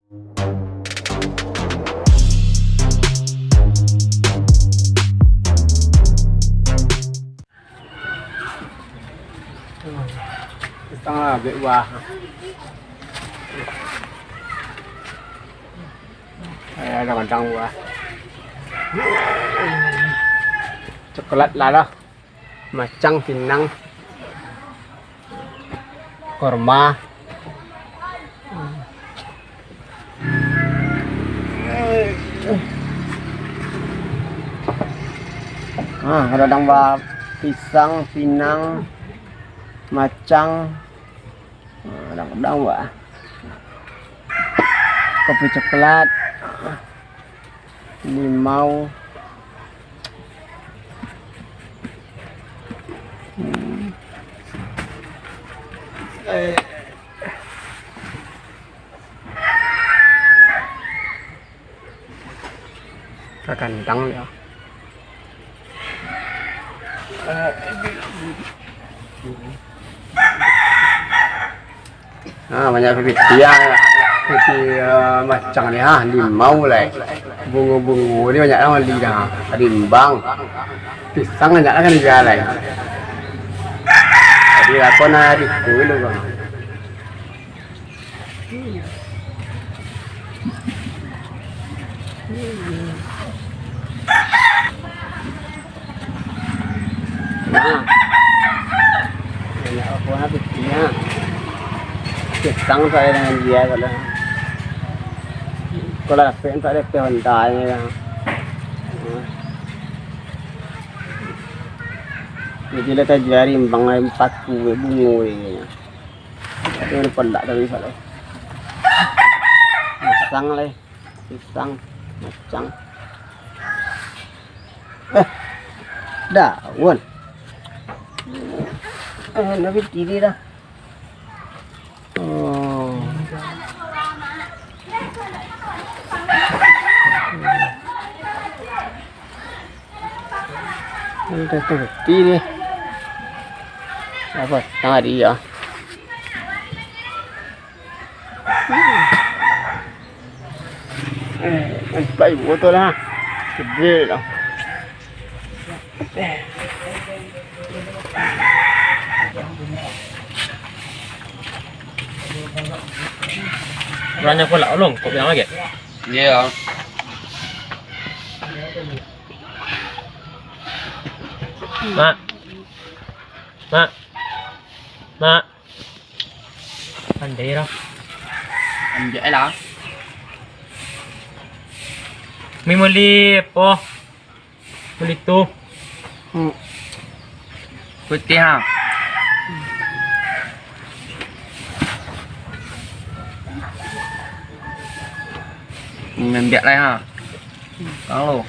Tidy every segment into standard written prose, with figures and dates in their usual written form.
Setengah bawah. Ada kandang buah. Coklat lala, macang pinang, korma. Radang buah pisang, pinang, macang, radang buah. Kopi coklat, limau, kandang ya. Banyak pipit dia, macam ni limau lah, bungu-bungu ni banyak lah lidah, rimbang, pisang banyak lah kan dia lah. Jadi aku nak itu dulu bang. Banyak aku habis dia. Pisang saya dengan dia kalau apa tak ada pehondanya. Jadi letak jari rimbang 4 bungu ni. Itu pelak tapi salah. Pisang lah, pisang, macang. Daun. Nabi tiri dah. Oh. Ini tepi ni. Apa? Tengah dia. Baik betul lah. Gede lah. Orangnya pula ulung, kau bilang lagi? Ya. Mak, mak, mak, pandai lah. Anjay lah. Mi muli apa? Muli tu. Putih ha. Membiak lah ha. Kalau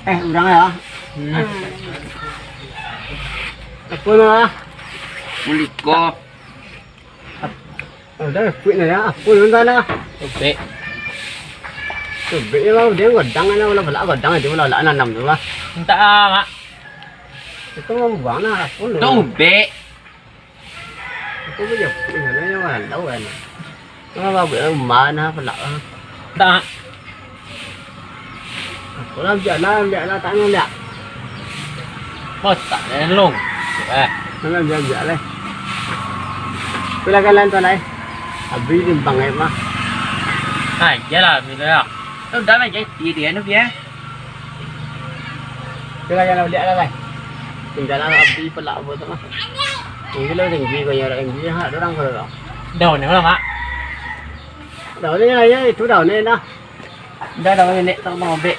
udang ya. Apa nak? Muliko. Ada kuih ni ya. Apa nak nak? Oke. Bê vào đến gần đăng nó là phải gần đăng thì nó lại là nằm rồi mà. Minta mak. Itu mau vắng là Đâu bệ. Itu bây giờ nó nhưng mà đâu rồi nó vào bữa mà nó phải lỡ. Minta. Có làm chuyện nó tặng không đẹp. Bos tak ada long. Nó làm chuyện đây. Cái lên tuần này. Abi đi bằng em mà. Này, vậy là mình đây à? Đâu đã mày chạy tiền nó phía. Cái làm đẹp đây. Chúng ta đang abi phải lỡ vô thôi mà. Cái lối thành gì coi như là thành gì hả? Nó đang rồi đó. Đầu nữa là má. Đầu như này nhá, chú đầu lên đó. Đây đầu này tao mò bệ.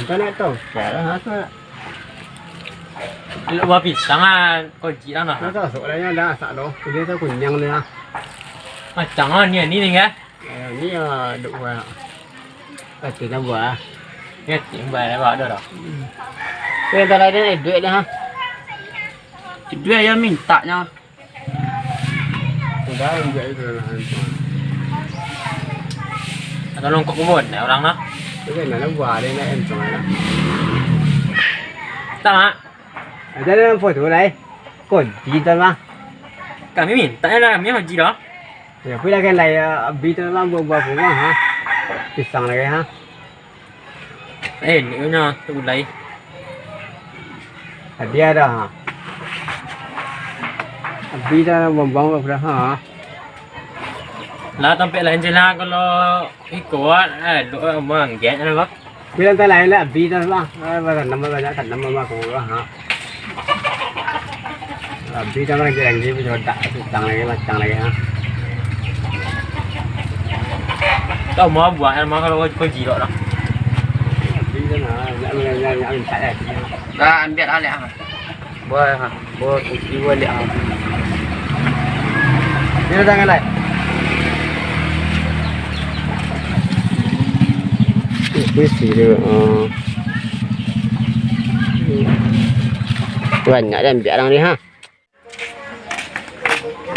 Cái này tao trẻ đó hả? Lúc mà bị sáng à, còn chị đang Nó nào? tao sổ đấy nha, đã sợ đâu. Cái này tao cũng nhăng lên ha. À chẳng là như này nghe. Ní đụng vào. Chỉ năm vừa. Nghe tiếng về đã bảo được rồi. Cái tao đây này đuổi nữa ha. Đưa cho mình tạ nhau. Đó em vậy rồi là Tao luôn có buồn nếu đang đó. cái này nó vừa đây này em chọn này. Sama. Ada dalam foto lai. Kon digital mah. Kami minta lah kami haji dah. Ya, pula kan lai digital mah buat bunga ha. Pisang lagi ha. Ni punya tu lai. Dia dah ha. Digital mah buang berapa ha. Lah sampai lain jelah kalau ikut lu mang get ada bak. Bilang tak lain lah digital mah. Bahkan nama banyak kan nama mah kau ha. Digital mah jadi lagi punya tak pisang lagi macam lagi ha. Kau mau buat mau kalau kau jilok dah. Digital mah yang tak ada. Dah ambil alih ah. Boleh ha. Boleh uji boleh ah. Dia jangan lai. Puisi dia. Banyak dan biar orang ni ha.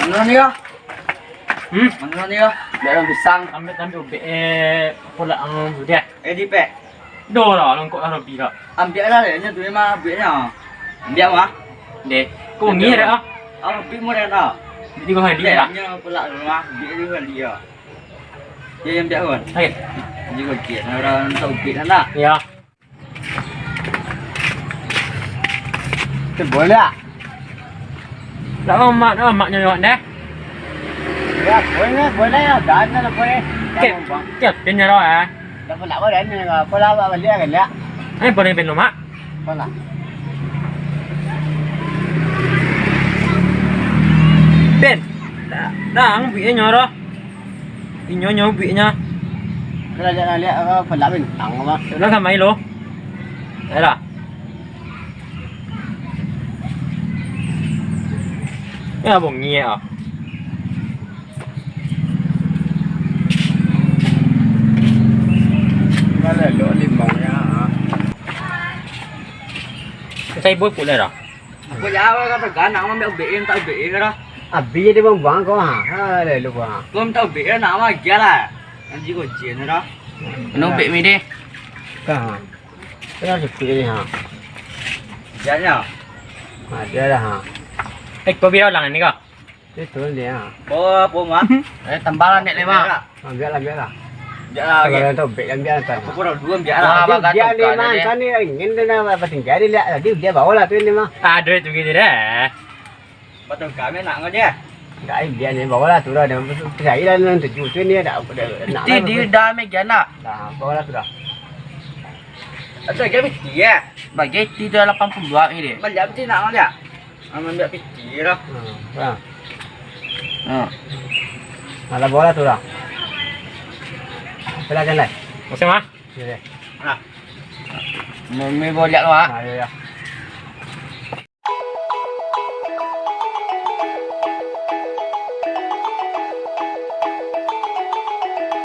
Mana ni ya? Mana ni ya? Biar pisang ambil ubek pula dia. Di pe. Do lah long kau harus bila. Ambil lah ni tu mah ambilnya. Ambil mah. Deh, kau ni ada ah. Ambil mo dah. Di kau hari dia. Nya pula rumah dia dia dia. Dia yang dia kan. Hai. Dia kau kiat orang tahu kiat nak. Ya. Tu boleh tak? Dah mak nyok deh. Ya, boleh lah. Dan lah boleh. Kep punya dah ah. Dah pula boleh ni pula balik kan ya. Boleh ben mak. Pula. Ben. Dah ambil dah. Inyo binya. Kalau jangan lihat pula bintang apa. Nó làm mấy lô? Đấy là. Cái là bông nhẹ à? Đó là lỗ lim bông nha. Cái xây bối phụ này rồi. Kau jawab kata kan nak ambil BM tak BM dah. Biar dia bang buang kau ha. Ha le lu ha. Kau tahu BM nak mah kia lah. Nanti kau kiat dah. Nó bị mi đi. Ka ha. Cái đó thì ha. Kiat nya. Ha dia dah ha. Ê, có video lần này cơ? Cái turun dia ha. Po mah. Tambah lah nek lima. Biarlah biarlah. Biar lah. Kalau tu biar biar tak. Kau dah dua biar lah. Dia ni mah kan ni ingin dia apa tinggal dia lihat dia bawa lah tu ni mah. Ada tu gitu deh. Betul kami nak kau dia. Cái dia ni bawa lah tu dah. Saya dah nanti tu tu ni dah nak. Ti dia dah make jana. Dah bawa lah tu dah. Ada kami dia. Bagi ti dah 82 ni deh. Balik apa nak kau dia? Ambil piti dah. Ha. Ha. Malah bawa lah tu dah. Silakan lah. Macam mana? Ya. Nah. Mày vô liệt rồi hả? Ya ya.